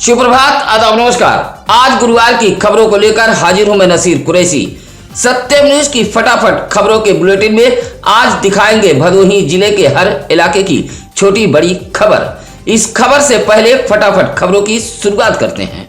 सुप्रभात, आदाब, नमस्कार। आज गुरुवार की खबरों को लेकर हाजिर हूं मैं नसीर कुरैशी। सत्यम न्यूज की फटाफट खबरों के बुलेटिन में आज दिखाएंगे भदोही जिले के हर इलाके की छोटी बड़ी खबर। इस खबर से पहले फटाफट खबरों की शुरुआत करते हैं।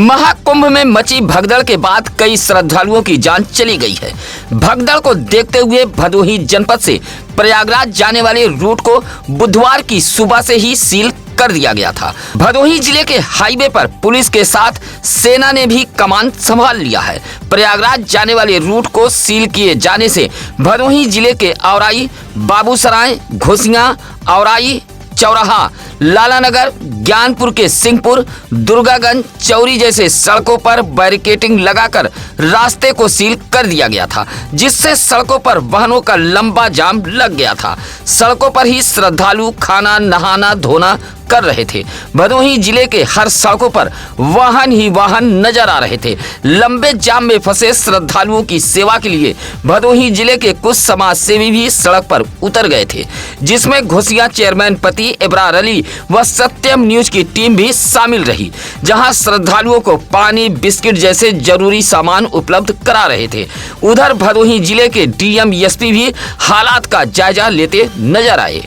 महाकुंभ में मची भगदड़ के बाद कई श्रद्धालुओं की जान चली गई है। भगदड़ को देखते हुए भदोही जनपद से प्रयागराज जाने वाले रूट को बुधवार की सुबह से ही सील कर दिया गया था। भदोही जिले के हाईवे पर पुलिस के साथ सेना ने भी कमान संभाल लिया है। प्रयागराज जाने वाले रूट को सील किए जाने से भदोही जिले के औराई, बाबूसराय, घोसियां, औराई, चौराहा, लालानगर, ज्ञानपुर के सिंहपुर, दुर्गागंज, चौरी जैसे सड़कों पर बैरिकेडिंग लगाकर रास्ते को सील कर दिया गया था, जिससे सड़कों पर वाहनों का लंबा जाम लग गया था। सड़कों पर ही श्रद्धालु खाना, नहाना, धोना कर रहे थे। भदोही जिले के हर सड़कों पर वाहन ही वाहन नजर आ रहे थे। लंबे जाम में फंसे श्रद्धालुओं की सेवा के लिए भदोही जिले के कुछ समाज सेवी भी सड़क पर उतर गए थे, जिसमें घोसियां चेयरमैन पति इब्रार अली व सत्यम न्यूज की टीम भी शामिल रही, जहां श्रद्धालुओं को पानी, बिस्किट जैसे जरूरी सामान उपलब्ध करा रहे थे। उधर भदोही जिले के डीएम एसपी भी हालात का जायजा लेते नजर आए।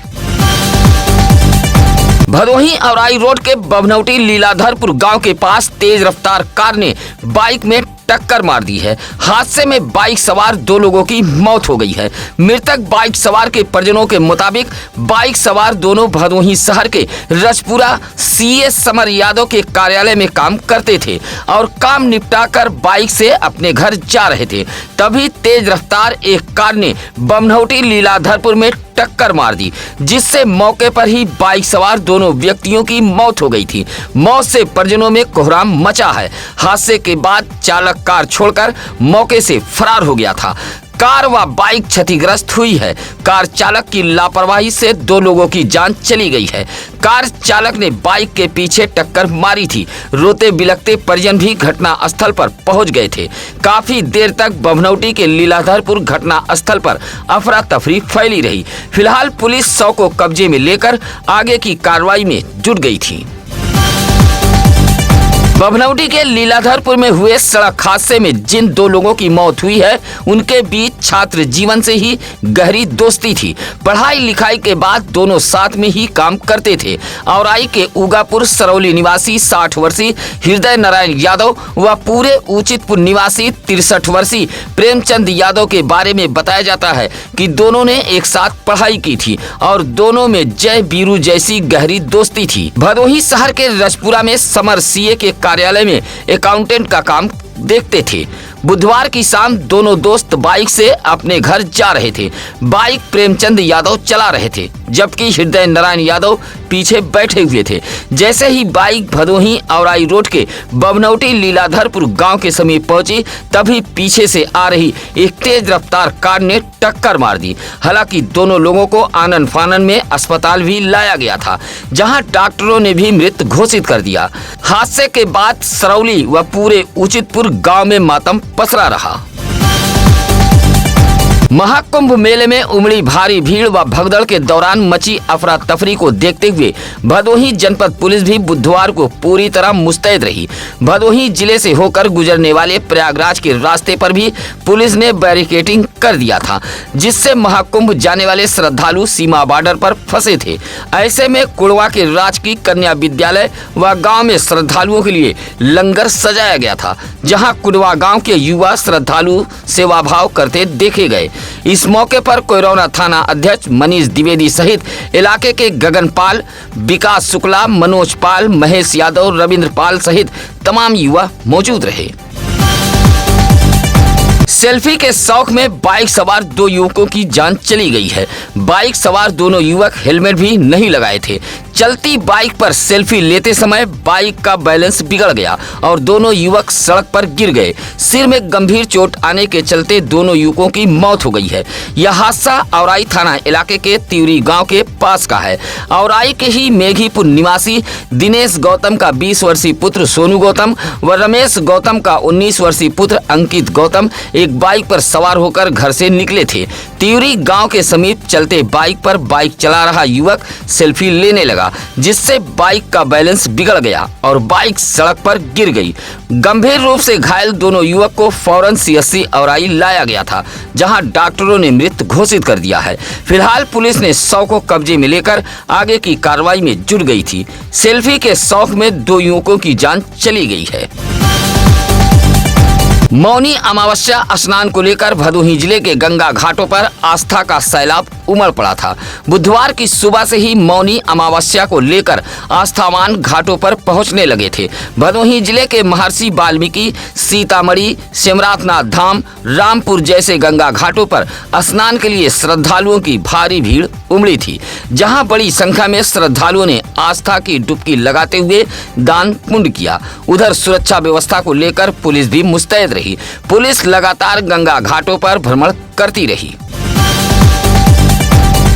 भदोही औराई रोड के बभनौटी लीलाधरपुर गांव के पास तेज रफ्तार कार ने बाइक में टक्कर मार दी है। हादसे में बाइक सवार 2 लोगों की मौत हो गई है। मृतक बाइक सवार के परिजनों के मुताबिक बाइक सवार दोनों भदोही शहर के रजपुरा सीए समर यादव के कार्यालय में काम करते थे और काम निपटाकर बाइक से अपने घर जा रहे थे। तभी तेज रफ्तार एक कार ने बभनौटी लीलाधरपुर में टक्कर मार दी, जिससे मौके पर ही बाइक सवार दोनों व्यक्तियों की मौत हो गई थी। मौत से परिजनों में कोहराम मचा है। हादसे के बाद चालक कार छोड़कर मौके से फरार हो गया था। कार व बाइक क्षतिग्रस्त हुई है। कार चालक की लापरवाही से 2 लोगों की जान चली गई है। कार चालक ने बाइक के पीछे टक्कर मारी थी। रोते बिलखते परिजन भी घटना स्थल पर पहुंच गए थे। काफी देर तक बभनौटी के लीलाधरपुर घटना स्थल पर अफरा तफरी फैली रही। फिलहाल पुलिस शव को कब्जे में लेकर आगे की कार्रवाई में जुट गई थी। बभनौटी के लीलाधरपुर में हुए सड़क हादसे में जिन 2 लोगों की मौत हुई है, उनके बीच छात्र जीवन से ही गहरी दोस्ती थी। पढ़ाई लिखाई के बाद दोनों साथ में ही काम करते थे। औराई के उगापुर सरौली निवासी 60 वर्षीय हृदय नारायण यादव व पूरे उचितपुर निवासी 63 वर्षीय प्रेमचंद यादव के बारे में बताया जाता है कि दोनों ने एक साथ पढ़ाई की थी और दोनों में जय बीरू जैसी गहरी दोस्ती थी। भदोही शहर के रजपुरा में समर सीए के कार्यालय में अकाउंटेंट का काम देखते थे। बुधवार की शाम दोनों दोस्त बाइक से अपने घर जा रहे थे। बाइक प्रेमचंद यादव चला रहे थे, जबकि हृदय नारायण यादव पीछे बैठे हुए थे। जैसे ही बाइक भदोही औराई रोड के बभनौटी लीलाधरपुर गांव के समीप पहुंची, तभी पीछे से आ रही एक तेज रफ्तार कार ने टक्कर मार दी। हालांकि दोनों लोगों को आनन फानन में अस्पताल भी लाया गया था, जहां डॉक्टरों ने भी मृत घोषित कर दिया। हादसे के बाद सरौली व पूरे उचितपुर गांव में मातम पसरा रहा। महाकुंभ मेले में उमड़ी भारी भीड़ व भगदड़ के दौरान मची अफरा तफरी को देखते हुए भदोही जनपद पुलिस भी बुधवार को पूरी तरह मुस्तैद रही। भदोही जिले से होकर गुजरने वाले प्रयागराज के रास्ते पर भी पुलिस ने बैरिकेडिंग कर दिया था, जिससे महाकुंभ जाने वाले श्रद्धालु सीमा बॉर्डर पर फंसे थे। ऐसे में कुड़वा के राजकीय कन्या विद्यालय व गाँव में श्रद्धालुओं के लिए लंगर सजाया गया था, जहाँ कुड़वा गाँव के युवा श्रद्धालु सेवा भाव करते देखे गए। इस मौके पर कोयरौना थाना अध्यक्ष मनीष द्विवेदी सहित इलाके के गगन पाल, विकास शुक्ला, मनोज पाल, महेश यादव, रविंद्र पाल सहित तमाम युवा मौजूद रहे। सेल्फी के शौक में बाइक सवार 2 युवकों की जान चली गई है। बाइक सवार दोनों युवक हेलमेट भी नहीं लगाए थे। चलती बाइक पर सेल्फी लेते समय बाइक का बैलेंस बिगड़ गया और दोनों युवक सड़क पर गिर गए। सिर में गंभीर चोट आने के चलते दोनों युवकों की मौत हो गई है। यह हादसा औराई थाना इलाके के तिवरी गांव के पास का है। औराई के ही मेघीपुर निवासी दिनेश गौतम का 20 वर्षीय पुत्र सोनू गौतम व रमेश गौतम का 19 वर्षीय पुत्र अंकित गौतम एक बाइक पर सवार होकर घर से निकले थे। तिवरी गांव के समीप चलते बाइक पर बाइक चला रहा युवक सेल्फी लेने लगा। दिया, जिससे बाइक का बैलेंस बिगड़ गया और बाइक सड़क पर गिर गई। गंभीर रूप से घायल दोनों युवक को फौरन CSC औराई लाया गया था, जहां डॉक्टरों ने मृत घोषित कर दिया है। फिलहाल पुलिस ने शव को कब्जे में लेकर आगे की कार्रवाई में जुट गई थी। सेल्फी के शौक में 2 युवकों की जान चली गई है। मौनी अमावस्या स्नान को लेकर भदोही जिले के गंगा घाटों पर आस्था का सैलाब उमड़ पड़ा था। बुधवार की सुबह से ही मौनी अमावस्या को लेकर आस्थावान घाटों पर पहुंचने लगे थे। भदोही जिले के महर्षि वाल्मीकि, सीतामढ़ी, सिमरातनाथ धाम, रामपुर जैसे गंगा घाटों पर स्नान के लिए श्रद्धालुओं की भारी भीड़ उमड़ी थी, जहां बड़ी संख्या में श्रद्धालुओं ने आस्था की डुबकी लगाते हुए दान पुण्य किया। उधर सुरक्षा व्यवस्था को लेकर पुलिस भी मुस्तैद रही। पुलिस लगातार गंगा घाटों पर भ्रमण करती रही।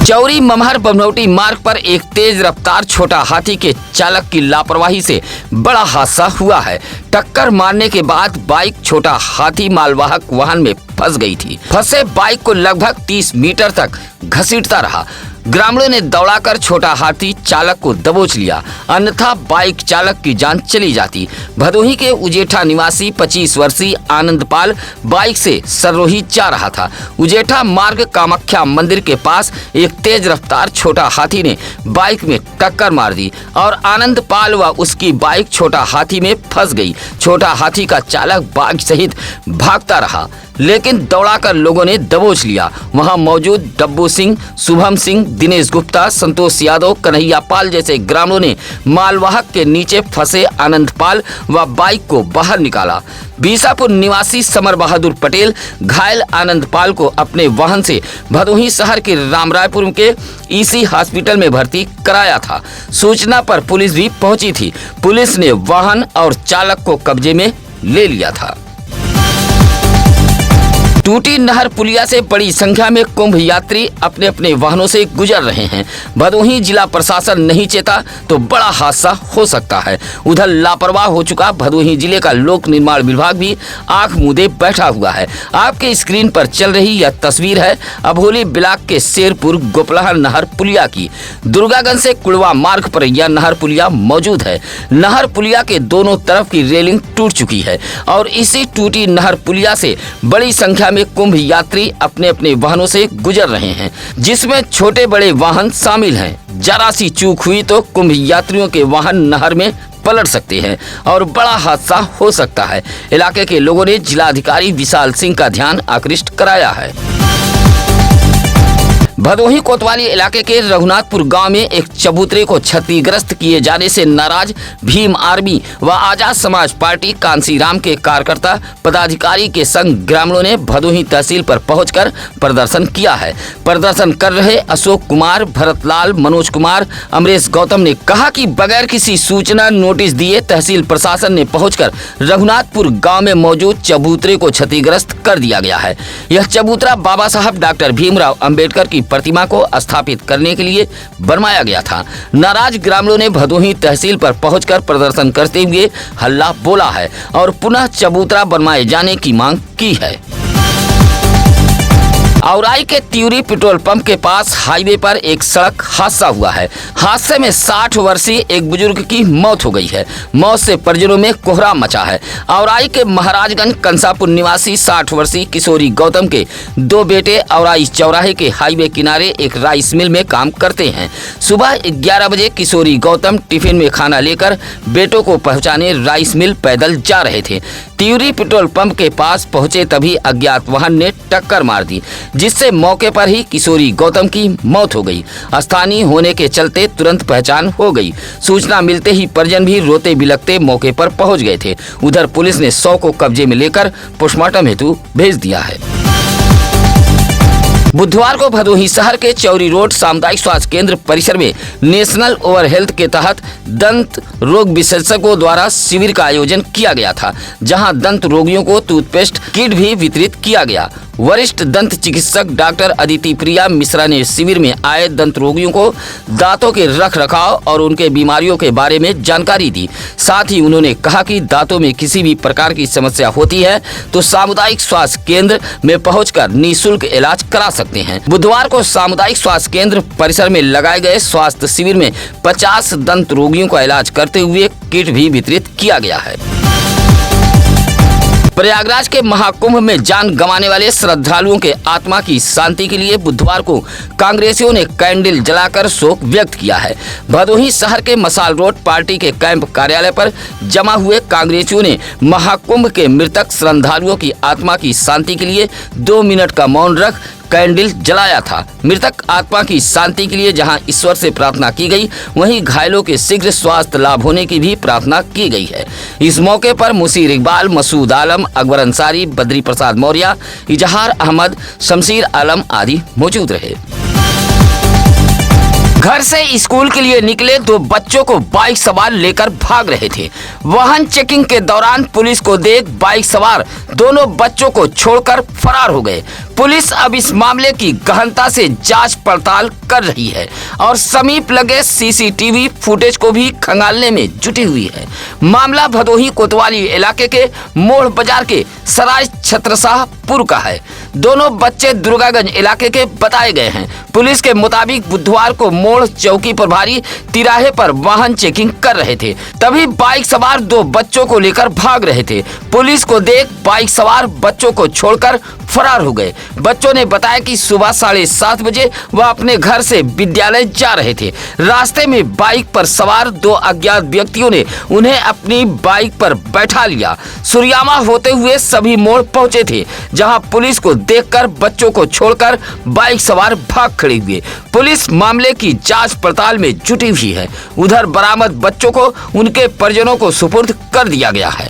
चौरी ममहर बमनौटी मार्ग पर एक तेज रफ्तार छोटा हाथी के चालक की लापरवाही से बड़ा हादसा हुआ है। टक्कर मारने के बाद बाइक छोटा हाथी मालवाहक वाहन में फंस गई थी। फंसे बाइक को लगभग 30 मीटर तक घसीटता रहा। ग्रामीणों ने दौड़ाकर छोटा हाथी चालक को दबोच लिया, अन्यथा बाइक चालक की जान चली जाती। भदोही के उजेठा निवासी 25 वर्षीय आनंदपाल बाइक से सररोही जा रहा था। उजेठा मार्ग कामाख्या मंदिर के पास एक तेज रफ्तार छोटा हाथी ने बाइक में टक्कर मार दी और आनंदपाल व उसकी बाइक छोटा हाथी में फंस गई। छोटा हाथी का चालक बाइक सहित भागता रहा, लेकिन दौड़ाकर लोगों ने दबोच लिया। वहां मौजूद डब्बू सिंह, शुभम सिंह, दिनेश गुप्ता, संतोष यादव, कन्हैया पाल जैसे ग्रामीणों ने मालवाहक के नीचे फंसे आनंदपाल व बाइक को बाहर निकाला। बीसापुर निवासी समर बहादुर पटेल घायल आनंदपाल को अपने वाहन से भदोही शहर के रामरायपुर के EC हॉस्पिटल में भर्ती कराया था। सूचना पर पुलिस भी पहुंची थी। पुलिस ने वाहन और चालक को कब्जे में ले लिया था। टूटी नहर पुलिया से बड़ी संख्या में कुंभ यात्री अपने अपने वाहनों से गुजर रहे हैं। भदोही जिला प्रशासन नहीं चेता तो बड़ा हादसा हो सकता है। उधर लापरवाह हो चुका भदोही जिले का लोक निर्माण विभाग भी आंख मूंदे बैठा हुआ है। आपके स्क्रीन पर चल रही यह तस्वीर है अभोली ब्लॉक के शेरपुर गोपलहर नहर पुलिया की। दुर्गागंज से कुड़वा मार्ग पर यह नहर पुलिया मौजूद है। नहर पुलिया के दोनों तरफ की रेलिंग टूट चुकी है और इसी टूटी नहर पुलिया से बड़ी संख्या में कुंभ यात्री अपने अपने वाहनों से गुजर रहे हैं, जिसमें छोटे बड़े वाहन शामिल हैं। जरा सी चूक हुई तो कुंभ यात्रियों के वाहन नहर में पलट सकते हैं और बड़ा हादसा हो सकता है। इलाके के लोगों ने जिलाधिकारी विशाल सिंह का ध्यान आकृष्ट कराया है। भदोही कोतवाली इलाके के रघुनाथपुर गांव में एक चबूतरे को क्षतिग्रस्त किए जाने से नाराज भीम आर्मी व आजाद समाज पार्टी कांसीराम के कार्यकर्ता पदाधिकारी के संग ग्रामीणों ने भदोही तहसील पर पहुंचकर प्रदर्शन किया है। प्रदर्शन कर रहे अशोक कुमार, भरतलाल, मनोज कुमार, अमरेश गौतम ने कहा कि बगैर किसी सूचना नोटिस दिए तहसील प्रशासन ने पहुंचकर रघुनाथपुर गाँव में मौजूद चबूतरे को क्षतिग्रस्त कर दिया गया है। यह चबूतरा बाबा साहब डॉक्टर भीमराव अंबेडकर की प्रतिमा को स्थापित करने के लिए बनवाया गया था। नाराज ग्रामीणों ने भदोही तहसील पर पहुंचकर प्रदर्शन करते हुए हल्ला बोला है और पुनः चबूतरा बनवाए जाने की मांग की है। औराई के त्यूरी पेट्रोल पंप के पास हाईवे पर एक सड़क हादसा हुआ है। हादसे में 60 वर्षीय एक बुजुर्ग की मौत हो गई है। मौत से परिजनों में कोहराम मचा है। औराई के महाराजगंज कंसापुर निवासी 60 वर्षीय किशोरी गौतम के 2 बेटे औराई चौराहे के हाईवे किनारे एक राइस मिल में काम करते हैं। सुबह 11 बजे किशोरी गौतम टिफिन में खाना लेकर बेटों को पहुंचाने राइस मिल पैदल जा रहे थे। त्यूरी पेट्रोल पंप के पास पहुंचे तभी अज्ञात वाहन ने टक्कर मार दी, जिससे मौके पर ही किशोरी गौतम की मौत हो गई। स्थानीय होने के चलते तुरंत पहचान हो गई। सूचना मिलते ही परिजन भी रोते बिलखते मौके पर पहुंच गए थे। उधर पुलिस ने शव को कब्जे में लेकर पोस्टमार्टम हेतु भेज दिया है। बुधवार को भदोही शहर के चौरी रोड सामुदायिक स्वास्थ्य केंद्र परिसर में नेशनल ओवर हेल्थ के तहत दंत रोग विशेषज्ञों द्वारा शिविर का आयोजन किया गया था, जहां दंत रोगियों को टूथपेस्ट किट भी वितरित किया गया। वरिष्ठ दंत चिकित्सक डॉक्टर अदिति प्रिया मिश्रा ने शिविर में आए दंत रोगियों को दांतों के रख रखाव और उनके बीमारियों के बारे में जानकारी दी। साथ ही उन्होंने कहा कि दांतों में किसी भी प्रकार की समस्या होती है तो सामुदायिक स्वास्थ्य केंद्र में पहुंचकर निःशुल्क इलाज करा सकते हैं। बुधवार को सामुदायिक स्वास्थ्य केंद्र परिसर में लगाए गए स्वास्थ्य शिविर में 50 दंत रोगियों का इलाज करते हुए किट भी वितरित किया गया है। प्रयागराज के महाकुंभ में जान गंवाने वाले श्रद्धालुओं के आत्मा की शांति के लिए बुधवार को कांग्रेसियों ने कैंडल जलाकर शोक व्यक्त किया है। भदोही शहर के मसाल रोड पार्टी के कैंप कार्यालय पर जमा हुए कांग्रेसियों ने महाकुंभ के मृतक श्रद्धालुओं की आत्मा की शांति के लिए 2 मिनट का मौन रख कैंडल जलाया था। मृतक आत्मा की शांति के लिए जहां ईश्वर से प्रार्थना की गई, वहीं घायलों के शीघ्र स्वास्थ्य लाभ होने की भी प्रार्थना की गई है। इस मौके पर मुशीर इकबाल, मसूद आलम, अकबर अंसारी, बद्री प्रसाद मौर्य, इजहार अहमद, शमशीर आलम आदि मौजूद रहे। घर से स्कूल के लिए निकले 2 बच्चों को बाइक सवार लेकर भाग रहे थे। वाहन चेकिंग के दौरान पुलिस को देख बाइक सवार दोनों बच्चों को छोड़कर फरार हो गए। पुलिस अब इस मामले की गहनता से जांच पड़ताल कर रही है और समीप लगे सीसीटीवी फुटेज को भी खंगालने में जुटी हुई है। मामला भदोही कोतवाली इलाके के मोड़ बाजार के सराय छत्रसाहपुर का है। दोनों बच्चे दुर्गागंज इलाके के बताए गए हैं। पुलिस के मुताबिक बुधवार को मोड़ चौकी प्रभारी तिराहे पर वाहन चेकिंग कर रहे थे, तभी बाइक सवार 2 बच्चों को लेकर भाग रहे थे। पुलिस को देख बाइक सवार बच्चों को छोड़कर फरार हो गए। बच्चों ने बताया कि सुबह 7:30 बजे वह अपने घर से विद्यालय जा रहे थे। रास्ते में बाइक पर सवार 2 अज्ञात व्यक्तियों ने उन्हें अपनी बाइक पर बैठा लिया। सुरियामा होते हुए सभी मोड़ पहुंचे थे, जहां पुलिस को देखकर बच्चों को छोड़कर बाइक सवार भाग खड़े हुए। पुलिस मामले की जांच पड़ताल में जुटी हुई है। उधर बरामद बच्चों को उनके परिजनों को सुपुर्द कर दिया गया है।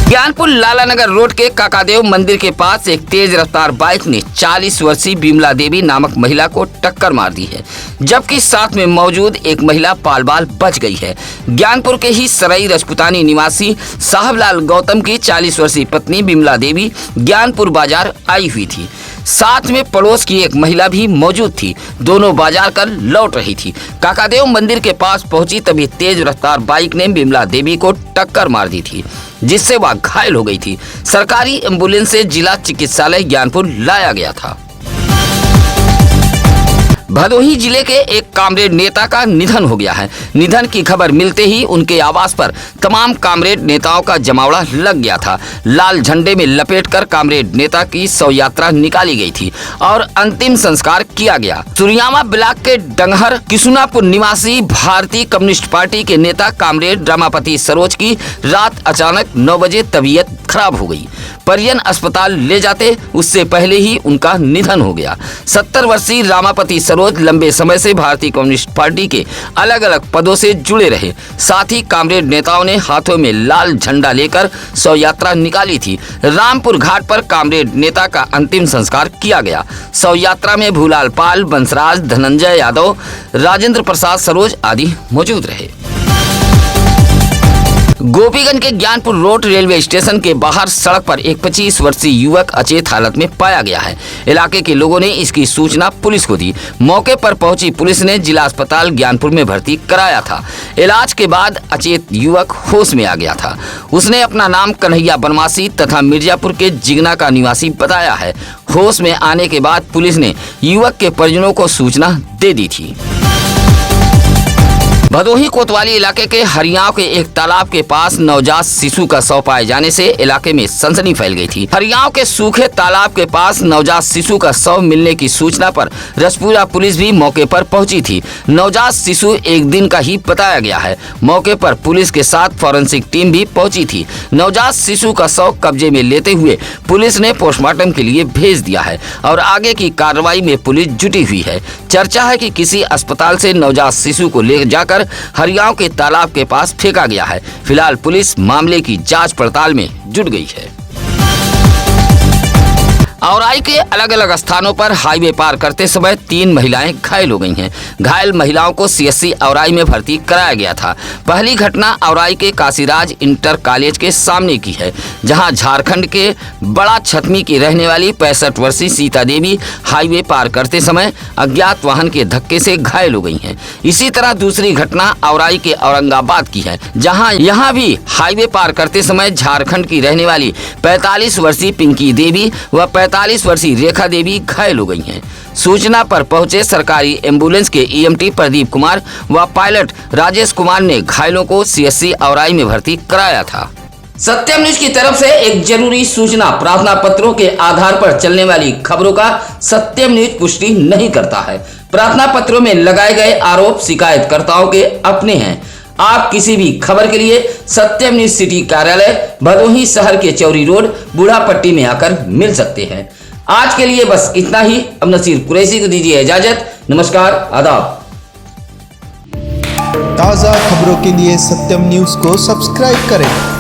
ज्ञानपुर लालानगर रोड के काकादेव मंदिर के पास एक तेज रफ्तार बाइक ने 40 वर्षीय बिमला देवी नामक महिला को टक्कर मार दी है, जबकि साथ में मौजूद एक महिला पाल बाल बच गई है। ज्ञानपुर के ही सरई रजपुतानी निवासी साहबलाल गौतम की 40 वर्षीय पत्नी बिमला देवी ज्ञानपुर बाजार आई हुई थी। साथ में पड़ोस की एक महिला भी मौजूद थी। दोनों बाजार कर लौट रही थी। काकादेव मंदिर के पास पहुंची तभी तेज रफ्तार बाइक ने बिमला देवी को टक्कर मार दी थी, जिससे वह घायल हो गई थी। सरकारी एम्बुलेंस से जिला चिकित्सालय ज्ञानपुर लाया गया था। भदोही जिले के एक कामरेड नेता का निधन हो गया है। निधन की खबर मिलते ही उनके आवास पर तमाम कामरेड नेताओं का जमावड़ा लग गया था। लाल झंडे में लपेटकर कामरेड नेता की शव यात्रा निकाली गई थी और अंतिम संस्कार किया गया। सुरियामा ब्लॉक के डंगहर किशुनापुर निवासी भारतीय कम्युनिस्ट पार्टी के नेता कामरेड रमापति सरोज की रात अचानक 9 बजे तबीयत खराब हो गई। परिजन अस्पताल ले जाते उससे पहले ही उनका निधन हो गया। 70 वर्षीय रमापति सरोज लंबे समय से भारतीय कम्युनिस्ट पार्टी के अलग अलग पदों से जुड़े रहे। साथ ही कामरेड नेताओं ने हाथों में लाल झंडा लेकर शव यात्रा निकाली थी। रामपुर घाट पर कामरेड नेता का अंतिम संस्कार किया गया। शव यात्रा में भूलाल पाल, बंसराज, धनंजय यादव, राजेंद्र प्रसाद सरोज आदि मौजूद रहे। गोपीगंज के ज्ञानपुर रोड रेलवे स्टेशन के बाहर सड़क पर एक 25 वर्षीय युवक अचेत हालत में पाया गया है। इलाके के लोगों ने इसकी सूचना पुलिस को दी। मौके पर पहुंची पुलिस ने जिला अस्पताल ज्ञानपुर में भर्ती कराया था। इलाज के बाद अचेत युवक होश में आ गया था। उसने अपना नाम कन्हैया बनवासी तथा मिर्जापुर के जिगना का निवासी बताया है। होश में आने के बाद पुलिस ने युवक के परिजनों को सूचना दे दी थी। भदोही कोतवाली इलाके के हरियाव के एक तालाब के पास नवजात शिशु का शव पाए जाने से इलाके में सनसनी फैल गई थी। हरियाव के सूखे तालाब के पास नवजात शिशु का शव मिलने की सूचना पर रसपुरा पुलिस भी मौके पर पहुंची थी। नवजात शिशु 1 दिन का ही बताया गया है। मौके पर पुलिस के साथ फॉरेंसिक टीम भी पहुंची थी। नवजात शिशु का शव कब्जे में लेते हुए पुलिस ने पोस्टमार्टम के लिए भेज दिया है और आगे की कार्रवाई में पुलिस जुटी हुई है। चर्चा है कि किसी अस्पताल से नवजात शिशु को ले जाकर हरियाव के तालाब के पास फेंका गया है। फिलहाल पुलिस मामले की जांच पड़ताल में जुट गई है। औराई के अलग अलग स्थानों पर हाईवे पार करते समय 3 महिलाएं घायल हो गई हैं। घायल महिलाओं को सीएससी औराई में भर्ती कराया गया था। पहली घटना औराई के काशीराज इंटर कॉलेज के सामने की है, जहां झारखंड के बड़ा छतमी की रहने वाली 65 वर्षीय सीता देवी हाईवे पार करते समय अज्ञात वाहन के धक्के से घायल हो गई हैं। इसी तरह दूसरी घटना औराई के औरंगाबाद की है, जहां यहां भी हाईवे पार करते समय झारखंड की रहने वाली 45 वर्षीय पिंकी देवी व 45 वर्षीय रेखा देवी घायल हो गई हैं। सूचना पर पहुंचे सरकारी एम्बुलेंस के ईएमटी प्रदीप कुमार व पायलट राजेश कुमार ने घायलों को सीएससी औराई में भर्ती कराया था। सत्यम न्यूज की तरफ से एक जरूरी सूचना, प्रार्थना पत्रों के आधार पर चलने वाली खबरों का सत्यम न्यूज पुष्टि नहीं करता है। प्रार्थना पत्रों में लगाए गए आरोप शिकायतकर्ताओं के अपने हैं। आप किसी भी खबर के लिए सत्यम न्यूज सिटी कार्यालय भदोही शहर के चौरी रोड बूढ़ापट्टी में आकर मिल सकते हैं। आज के लिए बस इतना ही। अब नसीर कुरैशी को दीजिए इजाजत। नमस्कार, आदाब। ताज़ा खबरों के लिए सत्यम न्यूज को सब्सक्राइब करें